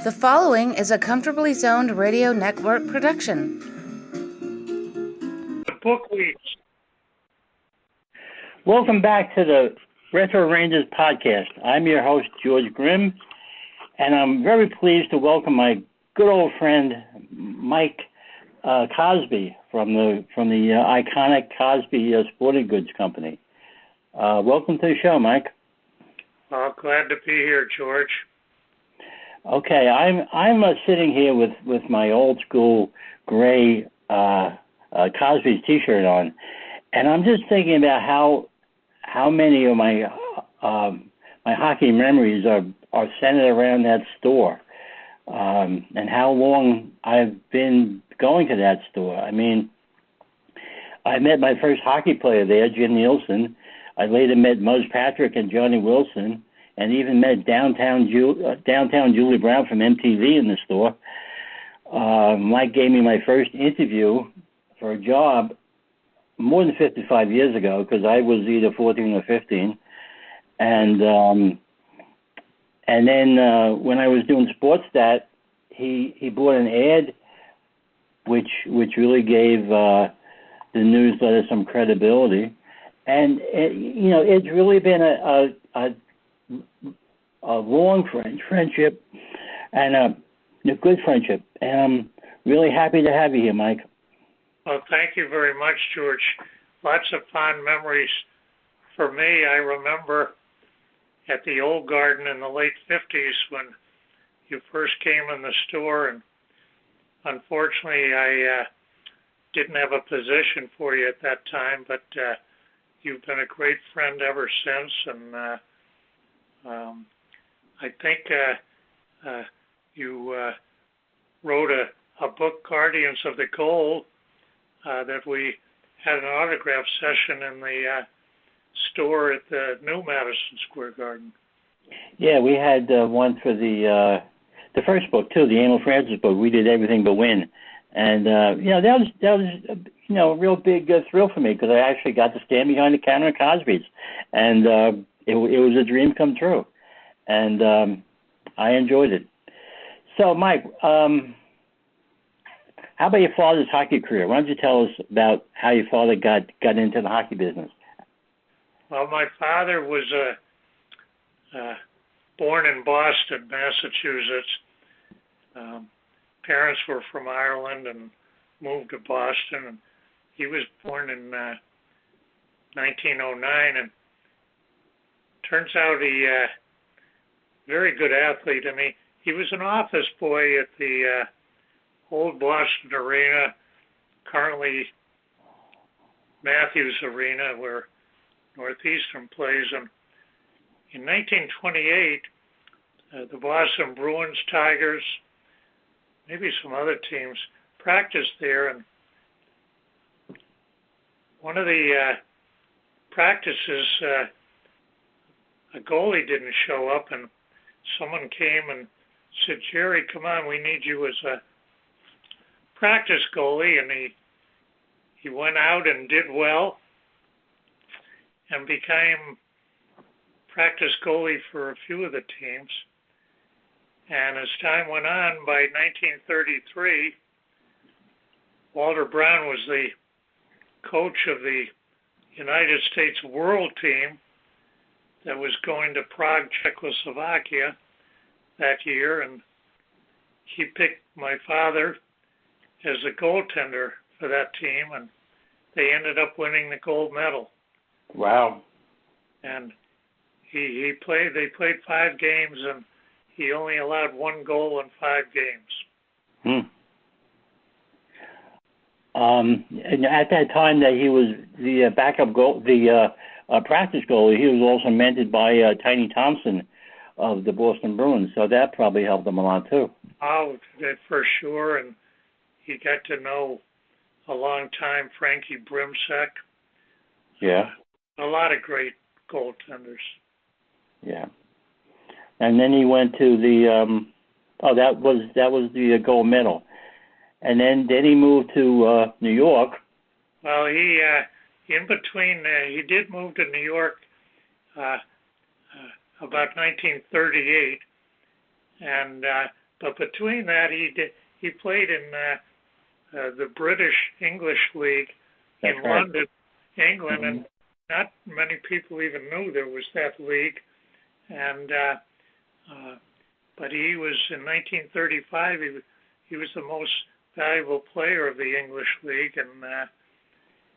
The following is a Comfortably Zoned Radio Network production. The book weeks. Welcome back to the Retro Rangers podcast. I'm your host, George Grimm, and I'm very pleased to welcome my good old friend, Mike Cosby from the iconic Cosby Sporting Goods Company. Welcome to the show, Mike. Well, glad to be here, George. Okay, I'm sitting here with my old school gray Cosby's T-shirt on, and I'm just thinking about how many of my my hockey memories are centered around that store, and how long I've been going to that store. I mean, I met my first hockey player there, Jim Nielsen. I later met Muzz Patrick and Johnny Wilson, and even met downtown Julie Brown from MTV in the store. Mike gave me my first interview for a job more than 55 years ago, because I was either 14 or 15. And then when I was doing Sportstat, he bought an ad which really gave the newsletter some credibility. And it's really been a long friendship and a good friendship. And I'm really happy to have you here, Mike. Well, thank you very much, George. Lots of fond memories. For me, I remember at the Old Garden in the late 50s when you first came in the store, and unfortunately I didn't have a position for you at that time, but you've been a great friend ever since, and I think you wrote a book, Guardians of the Goal, that we had an autograph session in the store at the new Madison Square Garden. Yeah, we had one for the first book too, the Emil Francis book. We did Everything But Win, and that was a real big thrill for me, because I actually got to stand behind the counter at Cosby's, and it was a dream come true, and I enjoyed it. So, Mike, how about your father's hockey career? Why don't you tell us about how your father got into the hockey business? Well, my father was born in Boston, Massachusetts. Parents were from Ireland and moved to Boston. And he was born in 1909, and turns out he very good athlete. I mean, he was an office boy at the old Boston Arena, currently Matthews Arena, where Northeastern plays. And in 1928, the Boston Bruins, Tigers, maybe some other teams practiced there, and one of the practices, a goalie didn't show up, and someone came and said, "Jerry, come on, we need you as a practice goalie." And he went out and did well and became practice goalie for a few of the teams. And as time went on, by 1933, Walter Brown was the coach of the United States World Team that was going to Prague, Czechoslovakia that year, and he picked my father as a goaltender for that team, and they ended up winning the gold medal. Wow. And they played 5 games, and he only allowed 1 goal in 5 games. And at that time that he was the backup goal, the practice goalie, he was also mentored by Tiny Thompson of the Boston Bruins, so that probably helped him a lot too. Oh, that for sure, and he got to know a long time Frankie Brimsek. Yeah. A lot of great goaltenders. Yeah. And then he went to the that was the gold medal. And then he moved to New York. Well, he in between he did move to New York about 1938, and But between that, he played in the British English League That's in right. London, England, Mm-hmm. and not many people even knew there was that league. And but he was in 1935. He was the most valuable player of the English League, and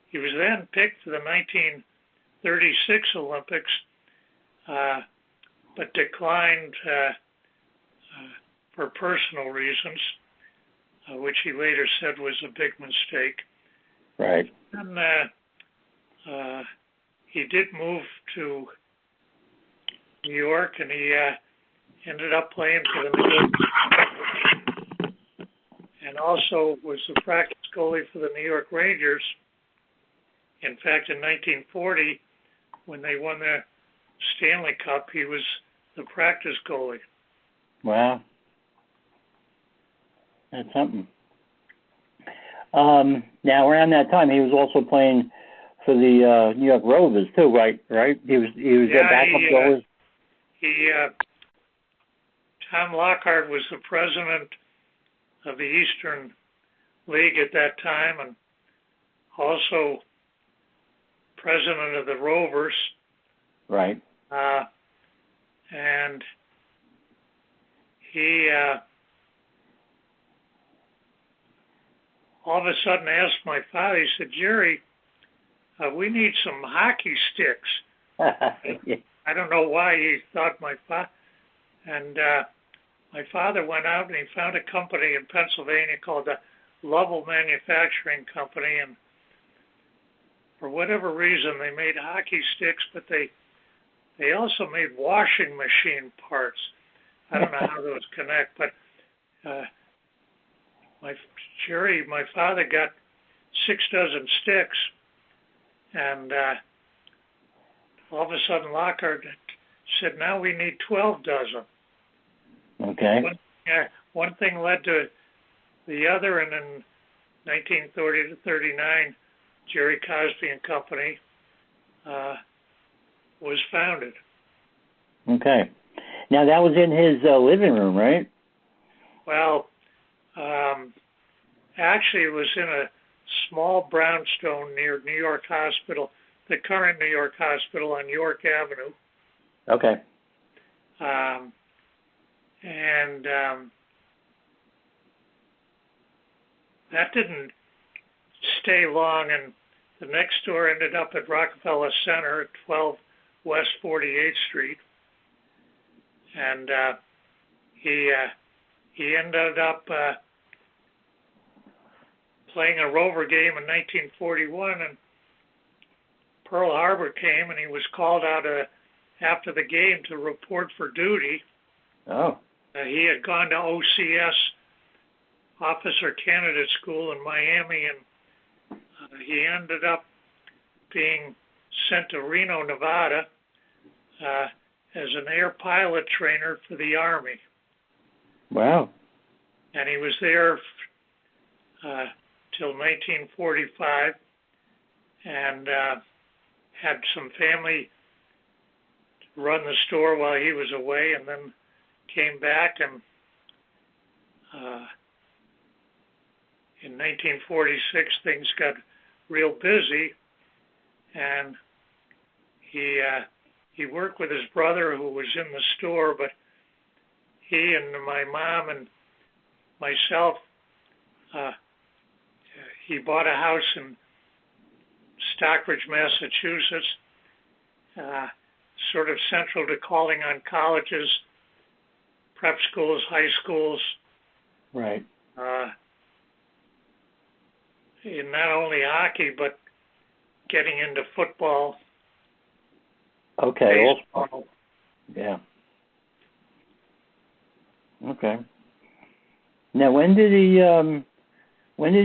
he was then picked for the 1936 Olympics, but declined for personal reasons, which he later said was a big mistake. Right. And he did move to New York, and he ended up playing for the New York, and also was the practice goalie for the New York Rangers. In fact, in 1940, when they won the Stanley Cup, he was the practice goalie. Wow. That's something. Now, around that time, he was also playing for the New York Rovers too, right? Right? He was their backup goalie. Tom Lockhart was the president of the Eastern League at that time, and also president of the Rovers. Right. And he all of a sudden asked my father, he said, "Jerry, we need some hockey sticks." Yeah. I don't know why he thought my father. And my father went out and he found a company in Pennsylvania called the Lovin Manufacturing Company, and for whatever reason they made hockey sticks, but they also made washing machine parts. I don't know how those connect, but my father got 6 dozen sticks, and all of a sudden Lockhart said, "Now we need 12 dozen." Okay. One thing led to the other, and in 1930 to 39, Jerry Cosby and Company was founded. Okay. Now that was in his living room, right? Well, actually, it was in a small brownstone near New York Hospital, the current New York Hospital on York Avenue. Okay. That didn't stay long, and the next door ended up at Rockefeller Center at 12 West 48th Street. And he ended up playing a Rover game in 1941, and Pearl Harbor came, and he was called out after the game to report for duty. Oh. He had gone to OCS, Officer Candidate School in Miami, and he ended up being sent to Reno, Nevada, as an air pilot trainer for the Army. Wow. And he was there till 1945, and had some family run the store while he was away, and then came back, and in 1946 things got real busy, and he worked with his brother who was in the store, but he and my mom and myself, he bought a house in Stockbridge, Massachusetts, sort of central to calling on colleges, prep schools, high schools. Right. In not only hockey, but getting into football. Okay. Baseball. Yeah. Okay. Now, when did he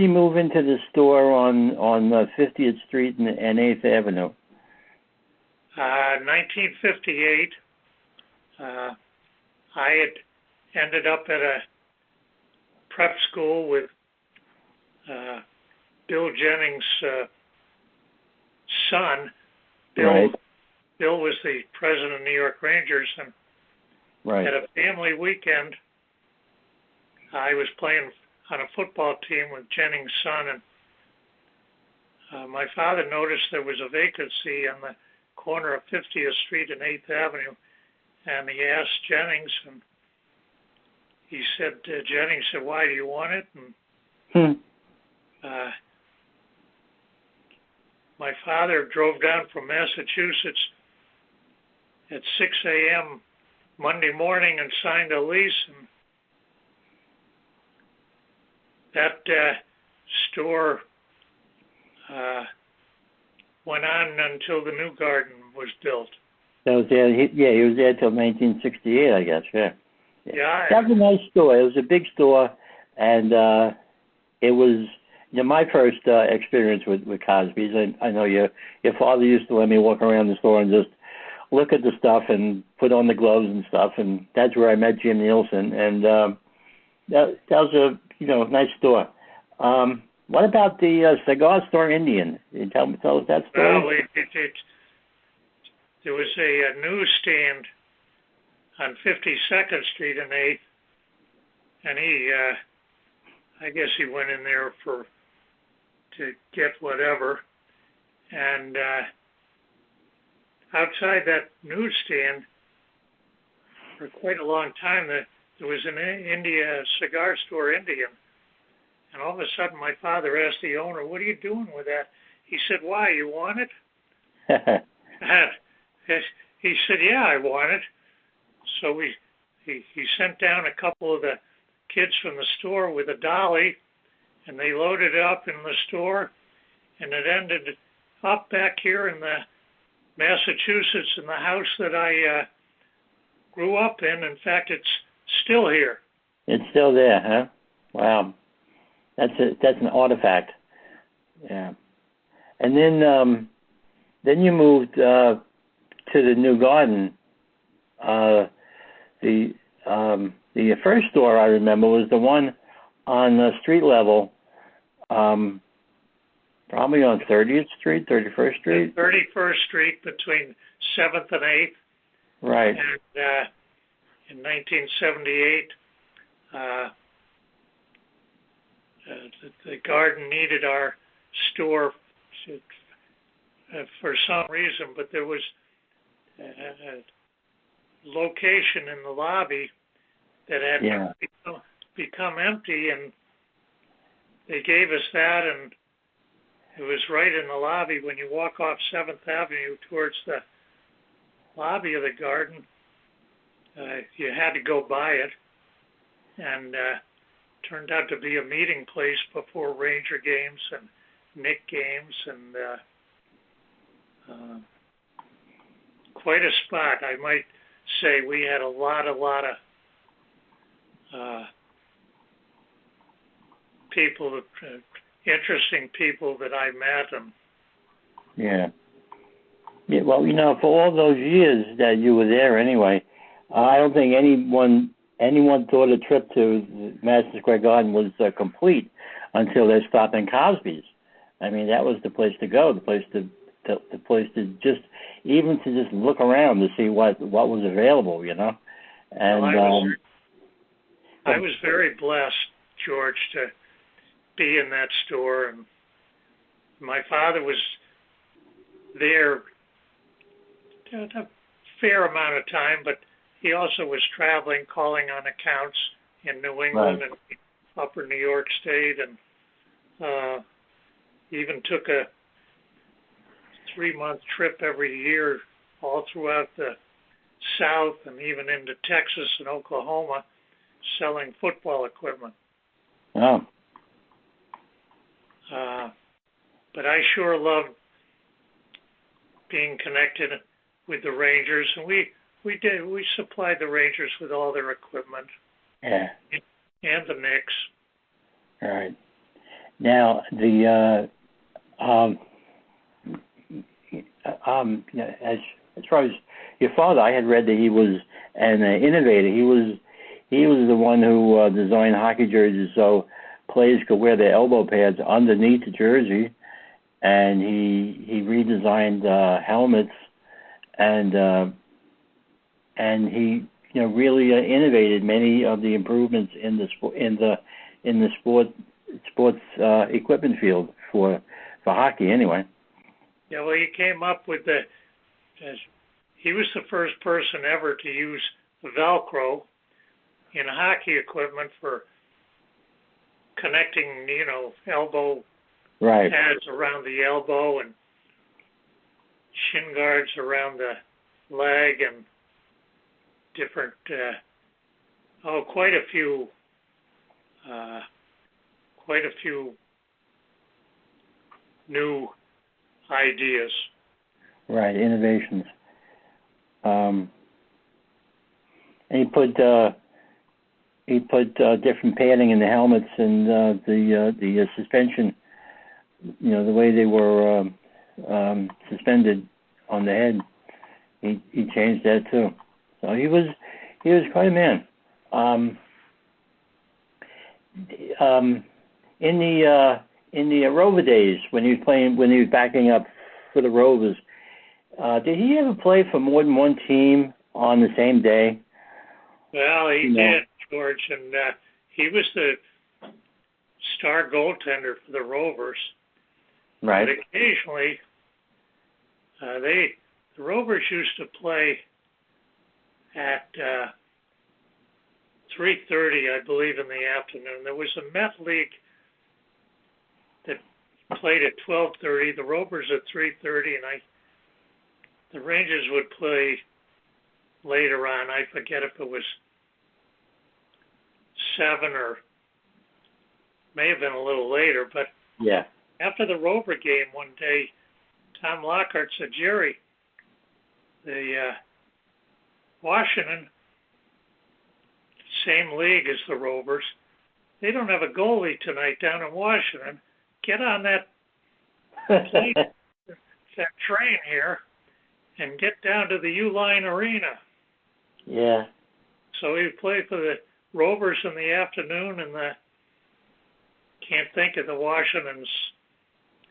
move into the store on 50th Street and 8th Avenue? 1958. I had ended up at a prep school with Bill Jennings' son. Right. Bill was the president of New York Rangers, and right. at a family weekend, I was playing on a football team with Jennings' son, and my father noticed there was a vacancy on the corner of 50th Street and 8th Avenue, and he asked Jennings, and he said, Jennings said, "Why do you want it?" And my father drove down from Massachusetts at 6 a.m. Monday morning and signed a lease, and that store went on until the new garden was built. That was there. He was there till 1968, I guess. Yeah. Yeah. That was a nice store. It was a big store, and it was my first experience with Cosby's. I know your father used to let me walk around the store and just look at the stuff and put on the gloves and stuff, and that's where I met Jim Nielsen, and that was a nice store. What about the cigar store Indian? Tell us that story. Well, there was a newsstand on 52nd Street and 8th, and I guess he went in there to get whatever, and outside that newsstand for quite a long time there was an cigar store Indian, and all of a sudden my father asked the owner, "What are you doing with that?" He said, "Why, you want it?" He said, "Yeah, I want it." So he sent down a couple of the kids from the store with a dolly, and they loaded it up in the store, and it ended up back here in the Massachusetts in the house that I grew up in. In fact, it's still here. It's still there, huh? Wow, that's an artifact. Yeah, and then you moved to the new garden. The first store I remember was the one on the street level, probably on 30th Street, 31st Street? 31st Street between 7th and 8th. Right. And in 1978, the garden needed our store for some reason, but there was a location in the lobby that had become empty, and they gave us that, and it was right in the lobby when you walk off 7th Avenue towards the lobby of the garden. You had to go by it, and turned out to be a meeting place before Ranger games and Knick games, and quite a spot. I might say we had a lot of people, interesting people that I met. And yeah, well, for all those years that you were there anyway, I don't think anyone thought a trip to Madison Square Garden was complete until they stopped in Cosby's. I mean, that was the place to go, the place to just look around to see what was available, And well, I was very blessed, George, to be in that store, and my father was there a fair amount of time, but he also was traveling, calling on accounts in New England and Upper New York State, and even took a 3-month trip every year all throughout the South and even into Texas and Oklahoma selling football equipment. Oh. But I sure loved being connected with the Rangers, and we supplied the Rangers with all their equipment. Yeah. And the Knicks. All right. Now as far as your father, I had read that he was an innovator. He was the one who designed hockey jerseys so players could wear their elbow pads underneath the jersey, and he redesigned helmets, and he really innovated many of the improvements in the sports equipment field for hockey anyway. Yeah, well, he came up with he was the first person ever to use Velcro in hockey equipment for connecting, elbow pads around the elbow and shin guards around the leg and different, quite a few new ideas. Right, innovations. And he put different padding in the helmets and the suspension. The way they were suspended on the head. He changed that too. So he was quite a man. In the Rover days when he was backing up for the Rovers, did he ever play for more than one team on the same day? Well, he did, George, and he was the star goaltender for the Rovers. Right. But occasionally, the Rovers used to play at 3:30, I believe, in the afternoon. There was a Met League that played at 12:30. The Rovers at 3:30, and the Rangers would play later on. I forget if it was 7 or may have been a little later. But yeah. After the Rover game one day, Tom Lockhart said, Jerry, the Washington, same league as the Rovers, they don't have a goalie tonight down in Washington. Get on that plane, that train here, and get down to the Uline Arena. Yeah. So he played for the Rovers in the afternoon, and can't think of the Washington's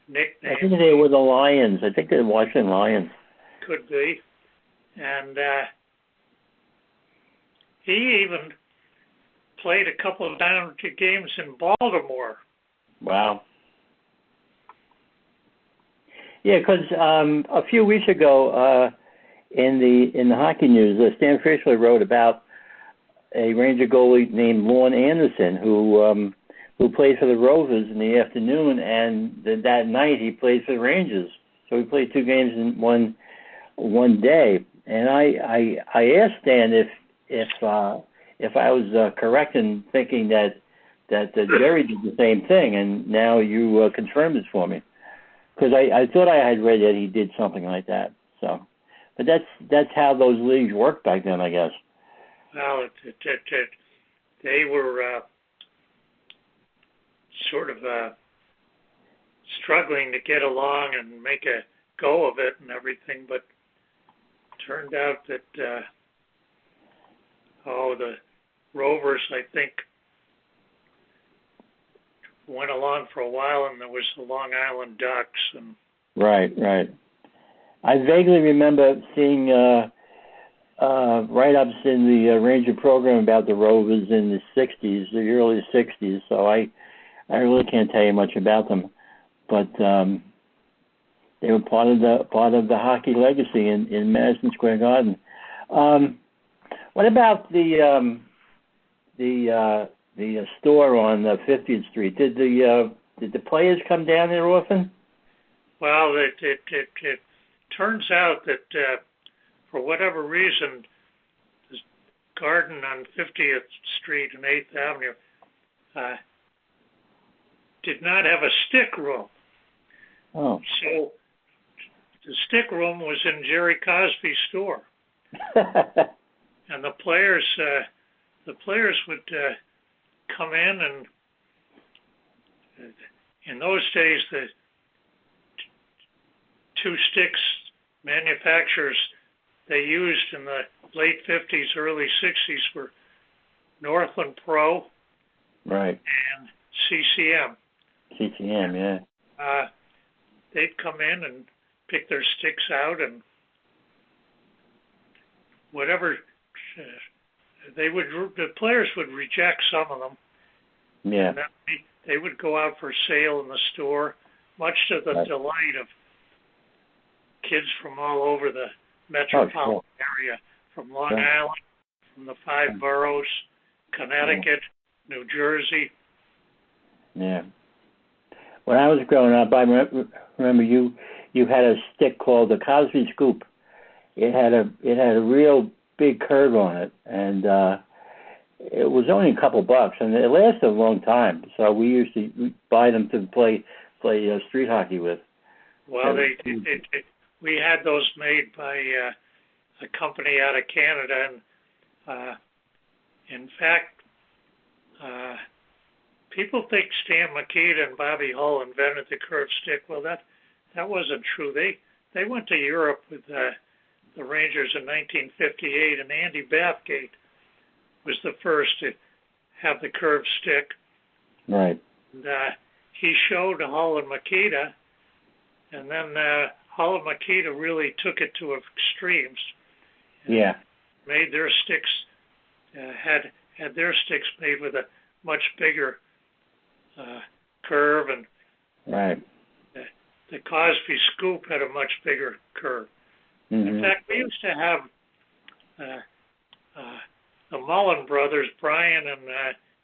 nickname. I think they were the Lions. I think they're the Washington Lions. Could be. And he even played a couple of down games in Baltimore. Wow. Yeah, because a few weeks ago in the hockey news, Stan Frischler wrote about a Ranger goalie named Lorne Anderson who played for the Rovers in the afternoon, and that night he played for the Rangers. So he played 2 games in one day. And I asked Stan if I was correct in thinking that Jerry did the same thing, and now you confirmed it for me. Because I thought I had read that he did something like that. So, but that's how those leagues worked back then, I guess. Well, they were sort of struggling to get along and make a go of it and everything, but it turned out that the Rovers, I think, went along for a while, and there was the Long Island Ducks. And Right. I vaguely remember seeing write-ups in the Ranger program about the Rovers in the 60s, the early 60s, so I really can't tell you much about them, but they were part of the hockey legacy in Madison Square Garden. What about the store on 50th Street? Did the players come down there often? Well, it turns out that for whatever reason, the garden on 50th Street and 8th Avenue did not have a stick room. Oh. So the stick room was in Jerry Cosby's store. And the players would come in, and in those days, the 2 sticks manufacturers they used in the late 50s, early 60s were Northland Pro, right, and CCM. CCM, yeah. They'd come in and pick their sticks out, and whatever the players would reject some of them. Yeah. And then they would go out for sale in the store, much to the delight of kids from all over the metropolitan area, from Long Island, from the 5 boroughs, Connecticut, New Jersey. Yeah. When I was growing up, I remember you had a stick called the Cosby Scoop. It had a real big curve on it, and it was only a couple bucks, and it lasted a long time. So we used to buy them to play street hockey with. Well, we had those made by a company out of Canada, and in fact, people think Stan Mikita and Bobby Hull invented the curved stick. Well, that wasn't true. They went to Europe with the Rangers in 1958, and Andy Bathgate was the first to have the curved stick. Right. And he showed Hull and Mikita, and then Hull and Mikita really took it to extremes. Yeah. Made their sticks, had their sticks made with a much bigger curve, and right. The Cosby Scoop had a much bigger curve. Mm-hmm. In fact, we used to have the Mullen brothers, Brian and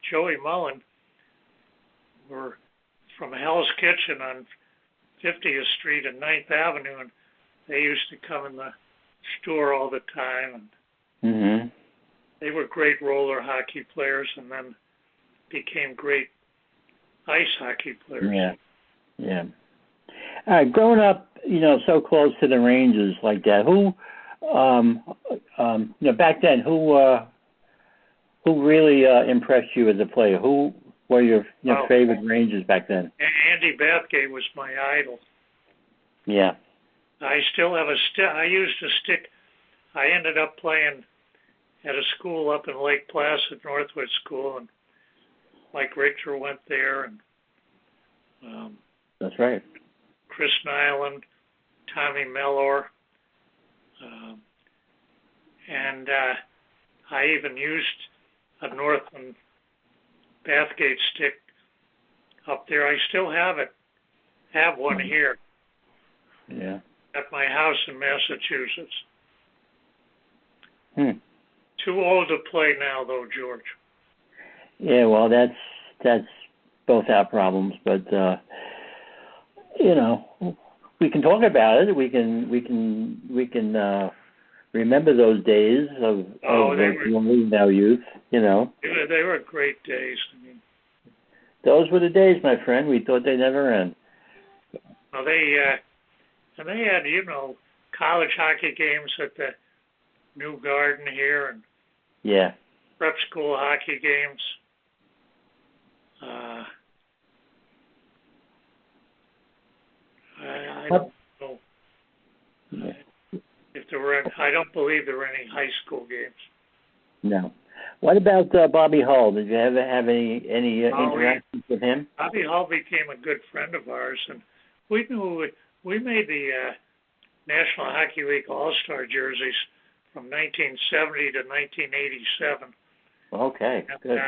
Joey Mullen, were from Hell's Kitchen on 50th Street and 9th Avenue, and they used to come in the store all the time. And mm-hmm. They were great roller hockey players, and then became great ice hockey players. Yeah, yeah. All right, growing up, so close to the Rangers like that, who, back then, who really impressed you as a player? Who were your favorite Rangers back then? Andy Bathgate was my idol. Yeah. I still have a stick. I used a stick. I ended up playing at a school up in Lake Placid, Northwood School, and Mike Richter went there, and that's right. Chris Nyland, Tommy Mellor, and I even used a Northland Bathgate stick up there. I still have it. Have one here. Yeah. At my house in Massachusetts. Too old to play now, though, George. Yeah, well, that's both our problems, but we can talk about it. We can remember those days of our youth. They were great days. I mean, those were the days, my friend. We thought they'd never end. Well, they had college hockey games at the New Garden here, and prep school hockey games. I don't know if there were. I don't believe there were any high school games. No. What about Bobby Hull? Did you ever have any interactions with him? Bobby Hull became a good friend of ours, and we made the National Hockey League All-Star jerseys from 1970 to 1987. Okay, and, good.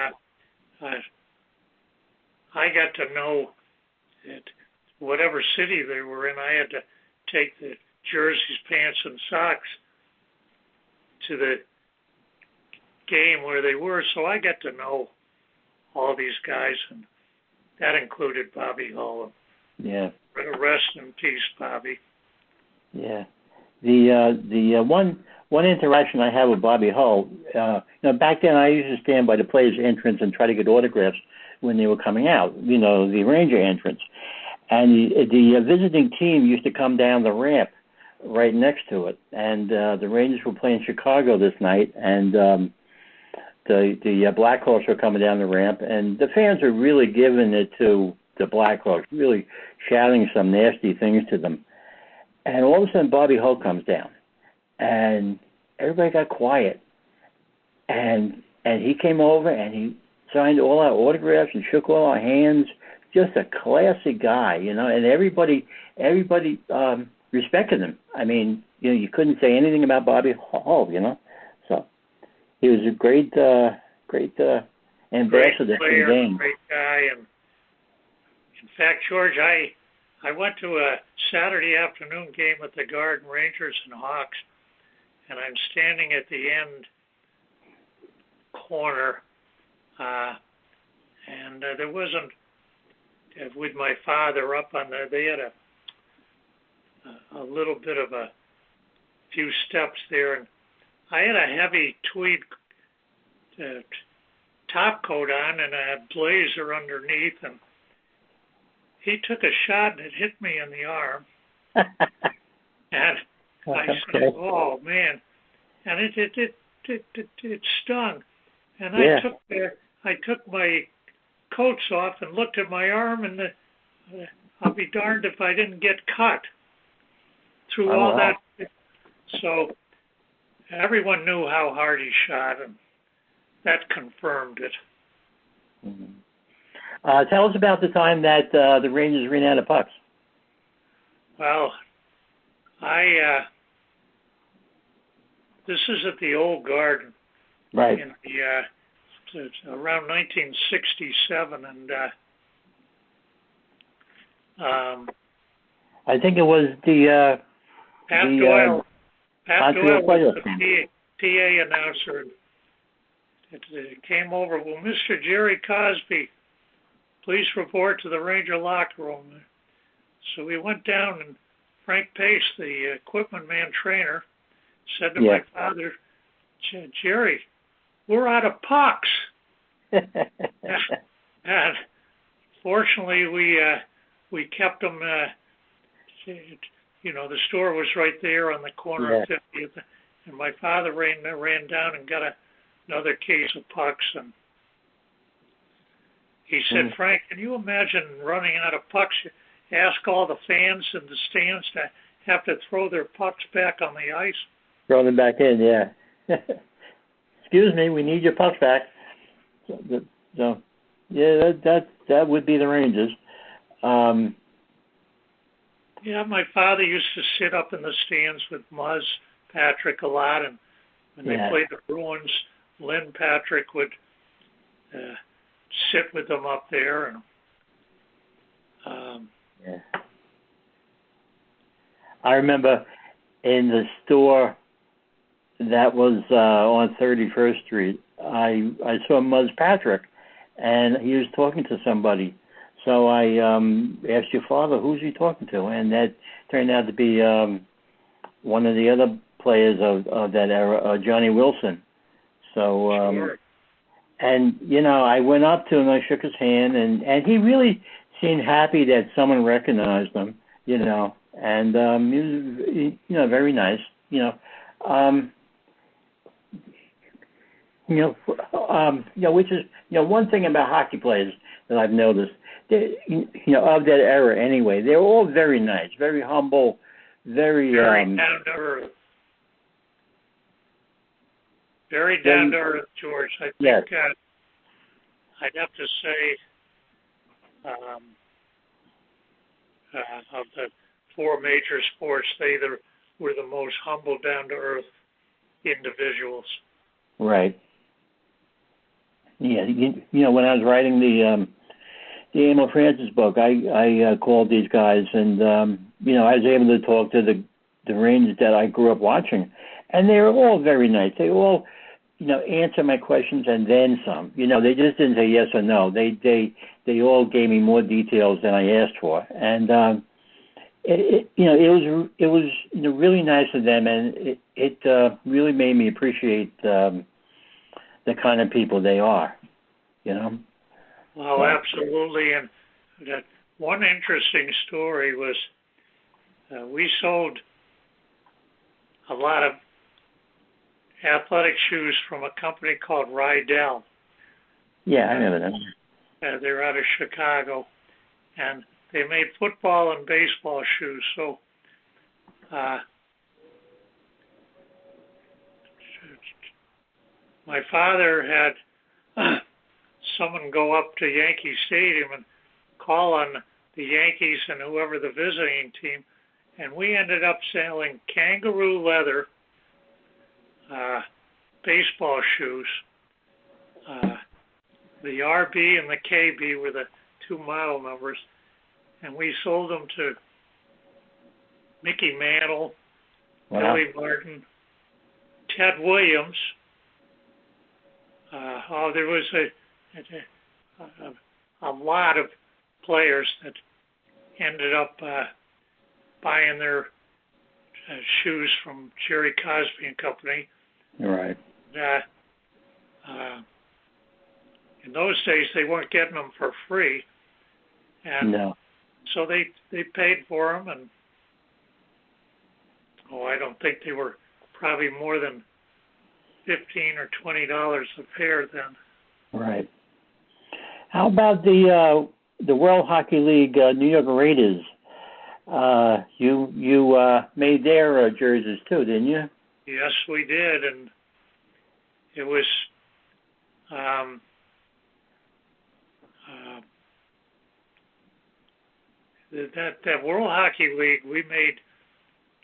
I got to know that whatever city they were in, I had to take the jerseys, pants, and socks to the game where they were, so I got to know all these guys, and that included Bobby Hull. Yeah. Rest in peace, Bobby. Yeah. The one interaction I had with Bobby Hull, back then I used to stand by the players' entrance and try to get autographs when they were coming out, the Ranger entrance. And the visiting team used to come down the ramp right next to it. And the Rangers were playing Chicago this night, and the Blackhawks were coming down the ramp, and the fans were really giving it to the Blackhawks, really shouting some nasty things to them. And all of a sudden, Bobby Hull comes down, and everybody got quiet. And he came over, and he signed all our autographs and shook all our hands. Just a classy guy, and everybody respected him. I mean, you couldn't say anything about Bobby Hull, So He was a great ambassador great for the player, game. great guy, and in fact, George, I went to a Saturday afternoon game at the Garden Rangers and Hawks, and I'm standing at the end corner, and there wasn't with my father up on there. They had a little bit of a few steps there, and I had a heavy tweed top coat on and a blazer underneath, and he took a shot and it hit me in the arm, and I said, "Oh man!" And it stung, and I took my coats off and looked at my arm, and I'll be darned if I didn't get cut through all that. So everyone knew how hard he shot, and that confirmed it. Mm-hmm. Tell us about the time that the Rangers ran out of pucks. Well, this is at the Old Garden, right? In the around 1967, and I think it was the Pat Doyle. Pat Doyle was the PA announcer. It came over. Well, Mr. Jerry Cosby, please report to the Ranger locker room. So we went down, and Frank Pace, the equipment man trainer, said to my father, "Jerry, we're out of pucks." And fortunately, we kept them. The store was right there on the corner of 50th, and my father ran down and got another case of pucks, and he said, "Frank, can you imagine running out of pucks? Ask all the fans in the stands to have to throw their pucks back on the ice." Throw them back in, yeah. Excuse me, we need your pucks back. So yeah, that would be the Rangers. Yeah, my father used to sit up in the stands with Muzz Patrick a lot, and when they played the Bruins, Lynn Patrick would sit with them up there. And I remember in the store that was on 31st Street, I saw Muzz Patrick, and he was talking to somebody. So I asked your father, who's he talking to? And that turned out to be one of the other players of that era, Johnny Wilson. So, sure. And, I went up to him, I shook his hand, and he really seemed happy that someone recognized him, and he was, very nice, which is, one thing about hockey players that I've noticed, of that era anyway, they're all very nice, very humble, very down to earth. Very down to earth, George. I think I'd have to say of the four major sports, they were the most humble, down to earth individuals. Right. Yeah, when I was writing the Emil Francis book, I called these guys, and I was able to talk to the Rangers that I grew up watching, and they were all very nice. They all, answered my questions and then some. They just didn't say yes or no. They all gave me more details than I asked for, and it was really nice of them, and it really made me appreciate the kind of people they are. Well, absolutely. And that one interesting story was we sold a lot of athletic shoes from a company called Rydell. Yeah, I remember them. They're out of Chicago, and they made football and baseball shoes. So my father had someone go up to Yankee Stadium and call on the Yankees and whoever the visiting team, and we ended up selling kangaroo leather baseball shoes. The RB and the KB were the 2 model numbers, and we sold them to Mickey Mantle, Wow. Billy Martin, Ted Williams. There was a lot of players that ended up buying their shoes from Jerry Cosby and Company. Right. In those days, they weren't getting them for free, and No. so they paid for them, and I don't think they were probably more than $15 or $20 a pair then. Right. How about the World Hockey League New York Raiders? You made their jerseys too, didn't you? Yes, we did, and it was that World Hockey League. We made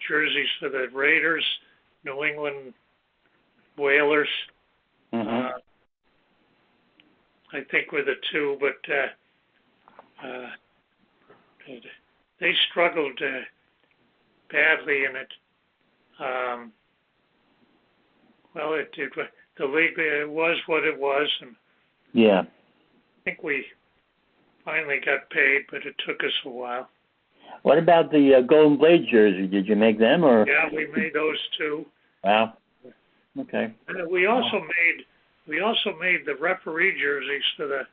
jerseys for the Raiders, New England Whalers. Mm-hmm. I think were the two, but they struggled badly in it. The league was what it was, and Yeah. I think we finally got paid, but it took us a while. What about the Golden Blade jersey? Did you make them or? Yeah, we made those too. Wow. Okay. And we also made the referee jerseys for the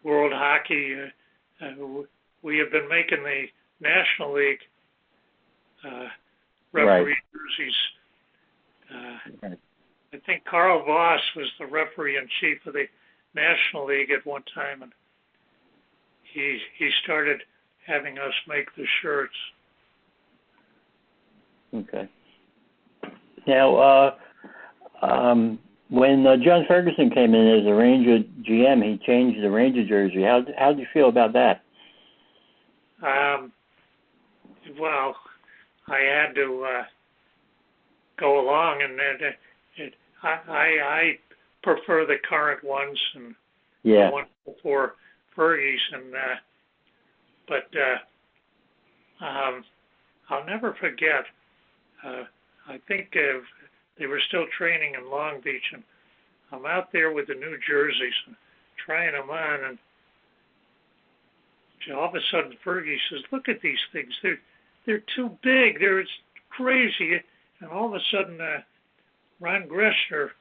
World Hockey. We have been making the National League referee jerseys. Right. I think Carl Voss was the referee in chief of the National League at one time, and he started having us make the shirts. Okay. Now, when John Ferguson came in as a Ranger GM, he changed the Ranger jersey. How did you feel about that? Well, I had to go along, and I prefer the current ones and Yeah. the one before Fergie's, and but I'll never forget. I think they were still training in Long Beach, and I'm out there with the new jerseys and trying them on, and all of a sudden Fergie says, "Look at these things. They're too big. They're crazy." And all of a sudden, Ron Greshner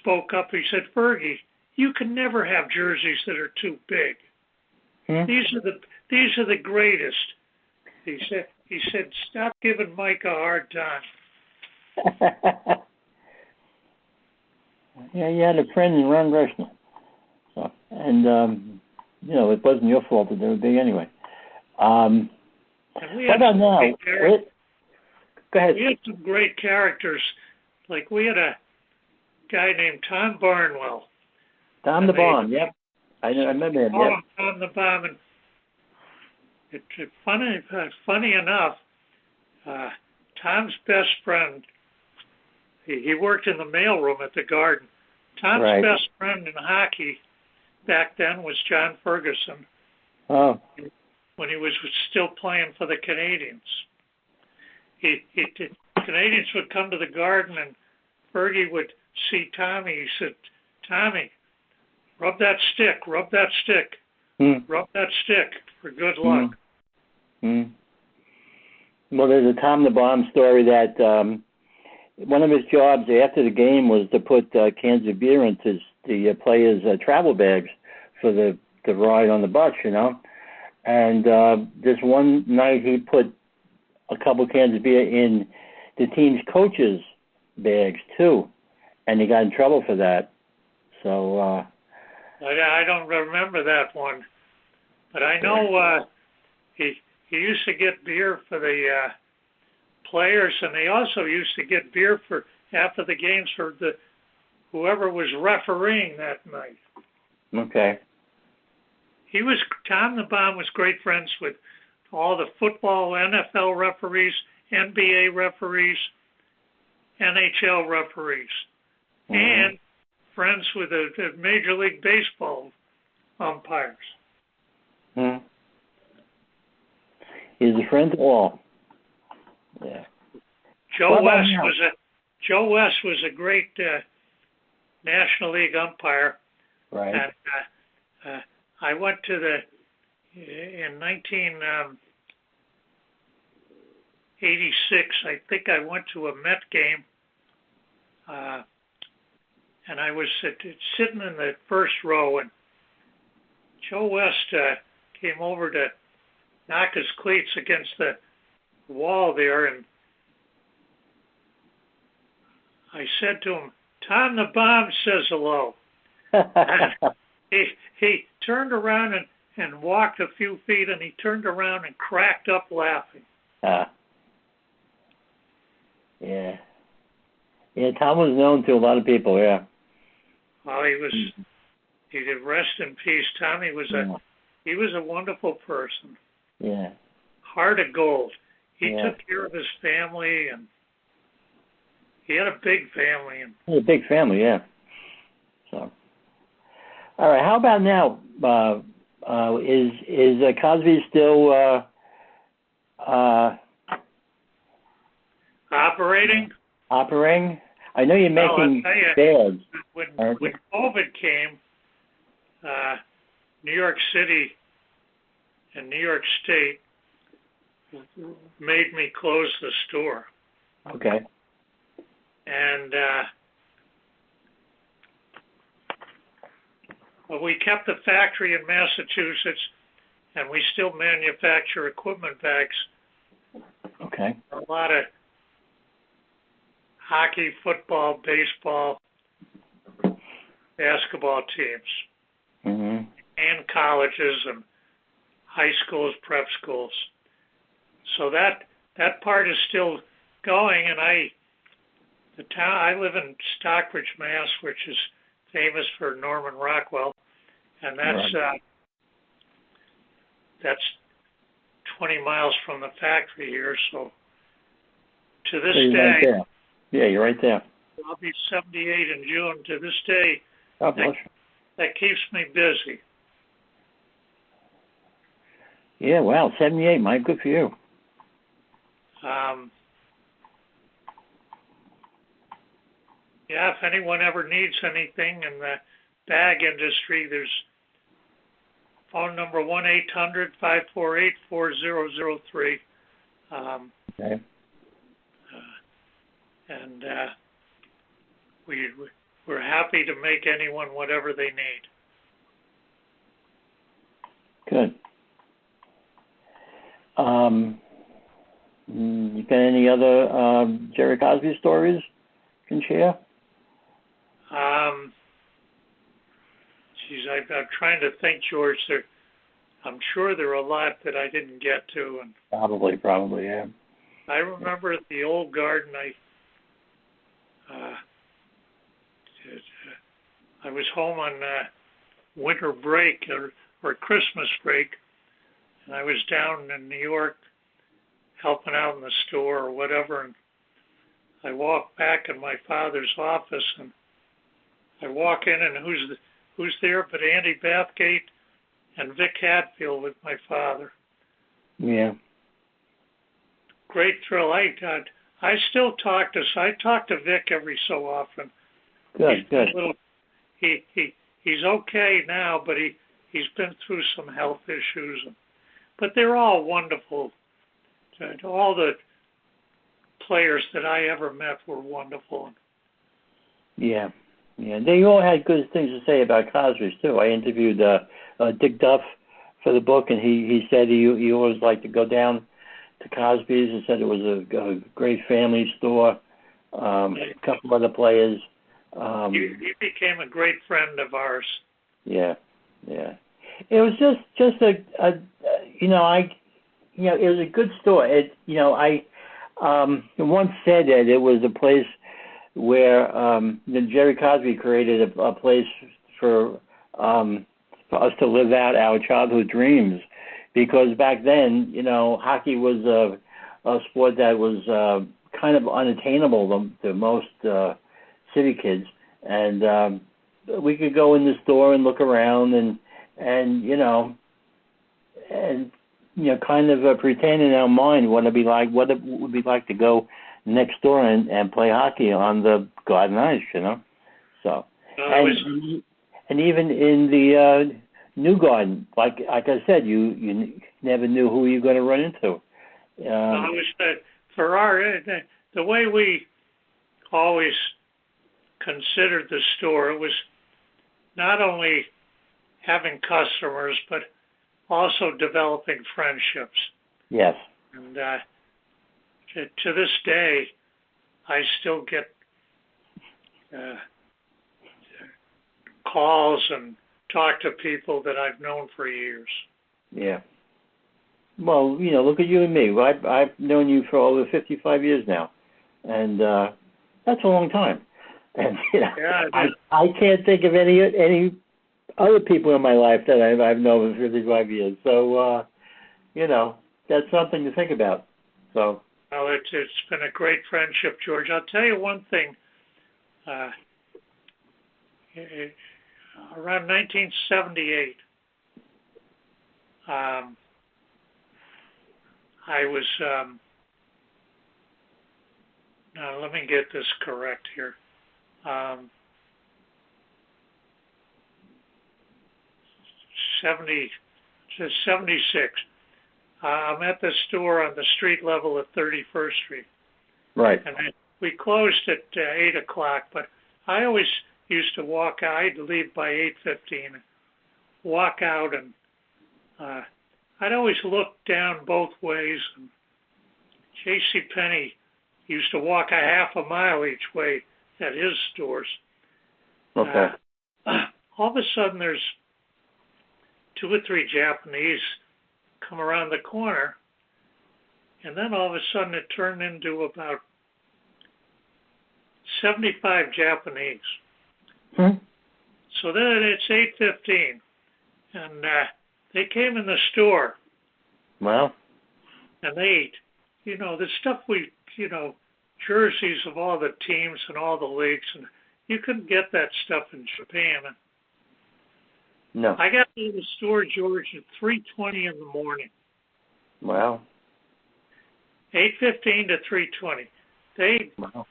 spoke up. He said, "Fergie, you can never have jerseys that are too big. These are the greatest." He said, "Stop giving Mike a hard time." Yeah, you had a friend in Ron Greshner. So, and it wasn't your fault that they were big anyway. And we What had about now? Go ahead. We had some great characters. Like we had a guy named Tom Barnwell. Tom the Bomb, yep. I remember him, yep. Tom the Bomb. And funny enough, Tom's best friend, he worked in the mailroom at the Garden. Tom's best friend in hockey back then was John Ferguson. Oh. When he was still playing for the Canadians. Canadians would come to the Garden, and Fergie would see Tommy. He said, "Tommy, rub that stick, rub that stick, rub that stick for good luck." Well, there's a Tom the Bomb story that one of his jobs after the game was to put cans of beer into the players' travel bags for the ride on the bus, And this one night he put a couple cans of beer in the team's coaches' bags too, and he got in trouble for that. So I don't remember that one, but I know he used to get beer for the players, and they also used to get beer for after the games for whoever was refereeing that night. Okay. Tom the Bomb was great friends with all the football, NFL referees, NBA referees, NHL referees, and friends with the Major League Baseball umpires. He's a friend to all. Yeah. Joe West was a great National League umpire. Right. And I went to in 1986, I think I went to a Met game, and I was sitting in the first row, and Joe West came over to knock his cleats against the wall there, and I said to him, "Tom the Bomb says hello." He turned around and walked a few feet, and he turned around and cracked up laughing. Yeah. Yeah, Tom was known to a lot of people, yeah. Well, he did rest in peace. Tommy was he was a wonderful person. Yeah. Heart of gold. He took care of his family, and he had a big family. And a big family, yeah. So, all right. How about now? Is Cosby still operating? Operating. I know you're making beds. When COVID came, New York City and New York State made me close the store. Okay. And well, we kept the factory in Massachusetts, and we still manufacture equipment bags. Okay. A lot of hockey, football, baseball, basketball teams, and colleges and high schools, prep schools. So that part is still going, and the town I live in, Stockbridge, Mass, which is famous for Norman Rockwell, and that's 20 miles from the factory here. So to this day, right there. Yeah, you're right there. I'll be 78 in June. To this day, God bless you. That keeps me busy. Yeah, wow, 78, Mike, good for you. Yeah, if anyone ever needs anything in the bag industry, there's phone number 1-800-548-4003. Okay. And we're happy to make anyone whatever they need. Good. You got any other Jerry Cosby stories you can share? I'm trying to think, George. I'm sure there are a lot that I didn't get to. And Probably, yeah. I remember at the old garden, I was home on winter break or Christmas break, and I was down in New York helping out in the store or whatever, and I walked back in my father's office, and I walk in, and who's there but Andy Bathgate and Vic Hatfield with my father. Yeah. Great thrill. I still talk to Vic every so often. Good. He's okay now, but he's been through some health issues. But they're all wonderful. All the players that I ever met were wonderful. Yeah. They all had good things to say about Cosby's too. I interviewed Dick Duff for the book, and he said he always liked to go down to Cosby's and said it was a great family store. A couple other players. He became a great friend of ours. Yeah. It was just a it was a good store. I once said that it was a place where Jerry Cosby created a place for us to live out our childhood dreams, because back then, hockey was a sport that was kind of unattainable to most city kids, and we could go in the store and look around and kind of pretend in our mind what it would be like to go next door and play hockey on the garden ice, So, and even in the new garden, like I said, you never knew who you were going to run into. I was for the way we always considered the store, it was not only having customers, but also developing friendships. Yes. And to this day, I still get calls and talk to people that I've known for years. Yeah. Well, look at you and me. I've known you for over 55 years now, and that's a long time. And I can't think of any other people in my life that I've known for 55 years. So, that's something to think about. So. Well, it's been a great friendship, George. I'll tell you one thing. Around 1978, I was, now let me get this correct here. 76. I'm at the store on the street level at 31st Street. Right. And we closed at 8 o'clock, but I always used to walk out. I'd leave by 8:15, walk out, and I'd always look down both ways. And J.C. Penney used to walk a half a mile each way at his stores. Okay. All of a sudden, there's 2 or 3 Japanese come around the corner, and then all of a sudden it turned into about 75 Japanese. So then it's 8:15, and they came in the store. Well. And they ate, the stuff jerseys of all the teams and all the leagues, and you couldn't get that stuff in Japan. No. I got to the store, George, at 3:20 in the morning. Wow. 8:15 to 3:20. Wow.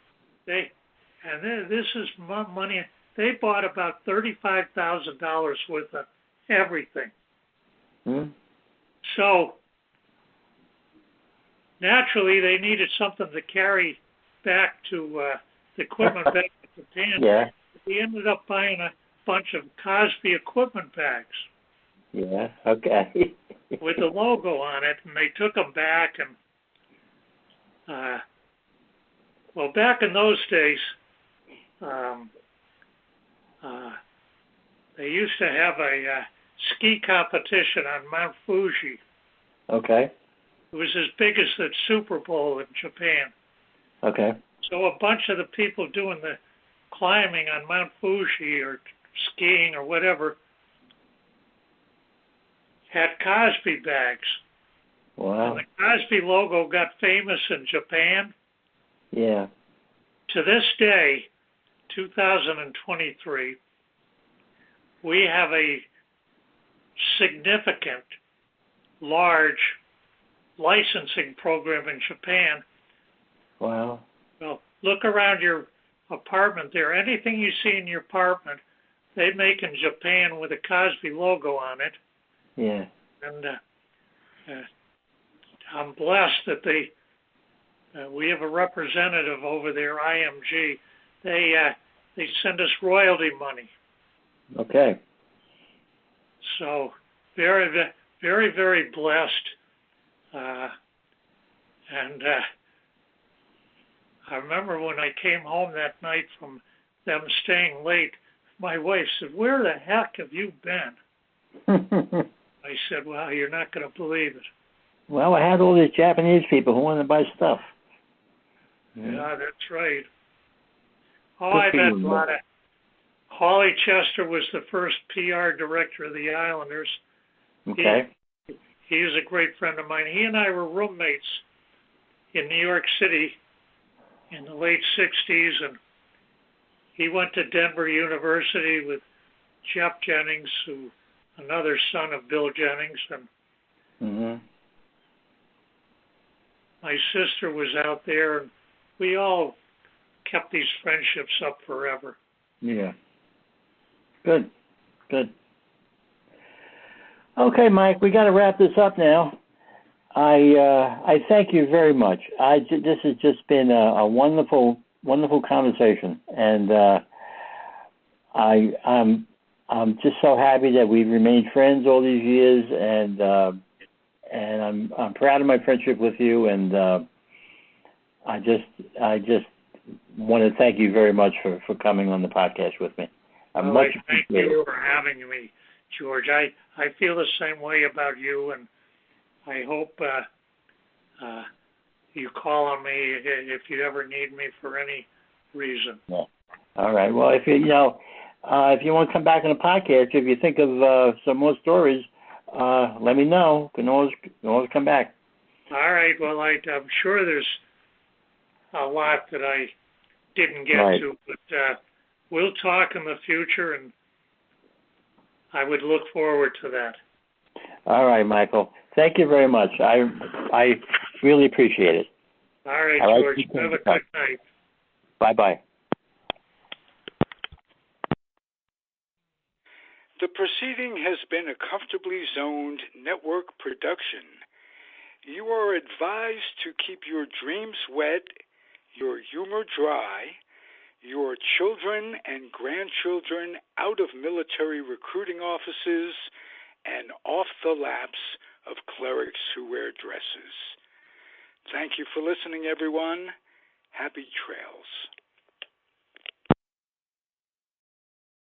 This is money. They bought about $35,000 worth of everything. So naturally, they needed something to carry back to the equipment back to Japan. Yeah. We ended up buying a bunch of Cosby equipment bags. Yeah. Okay. With the logo on it, and they took them back. And back in those days, they used to have a ski competition on Mount Fuji. Okay. It was as big as the Super Bowl in Japan. Okay. So a bunch of the people doing the climbing on Mount Fuji or skiing or whatever had Cosby bags. Wow. And the Cosby logo got famous in Japan. Yeah. To this day, 2023, we have a significant, large licensing program in Japan. Wow. Well, look around your apartment there. Anything you see in your apartment, they make in Japan with a Cosby logo on it. Yeah. And I'm blessed that we have a representative over there, IMG. They send us royalty money. Okay. So very, very, very blessed. And I remember when I came home that night from them staying late, my wife said, "Where the heck have you been?" I said, "Well, you're not going to believe it." Well, I had all these Japanese people who wanted to buy stuff. Yeah, that's right. Oh, I've had a lot of... Holly Chester was the first PR director of the Islanders. Okay. He is a great friend of mine. He and I were roommates in New York City in the late 60s, and he went to Denver University with Jeff Jennings, another son of Bill Jennings, and my sister was out there, and we all kept these friendships up forever. Yeah. Good. Okay, Mike, we got to wrap this up now. I thank you very much. This has just been a wonderful conversation, and I'm just so happy that we've remained friends all these years, and I'm proud of my friendship with you, and I just want to thank you very much for coming on the podcast with me. Thank you for having me, George. I feel the same way about you, and I hope you call on me if you ever need me for any reason. Yeah. All right. Well, if you want to come back on the podcast, if you think of some more stories, let me know. You can always come back. All right. Well, I'm sure there's a lot that I didn't get to, but we'll talk in the future, and I would look forward to that. All right, Michael. Thank you very much. I really appreciate it. All right, George. Have a good night. Bye-bye. The proceeding has been a Comfortably Zoned network production. You are advised to keep your dreams wet, your humor dry, your children and grandchildren out of military recruiting offices and off the laps of clerics who wear dresses. Thank you for listening, everyone. Happy trails.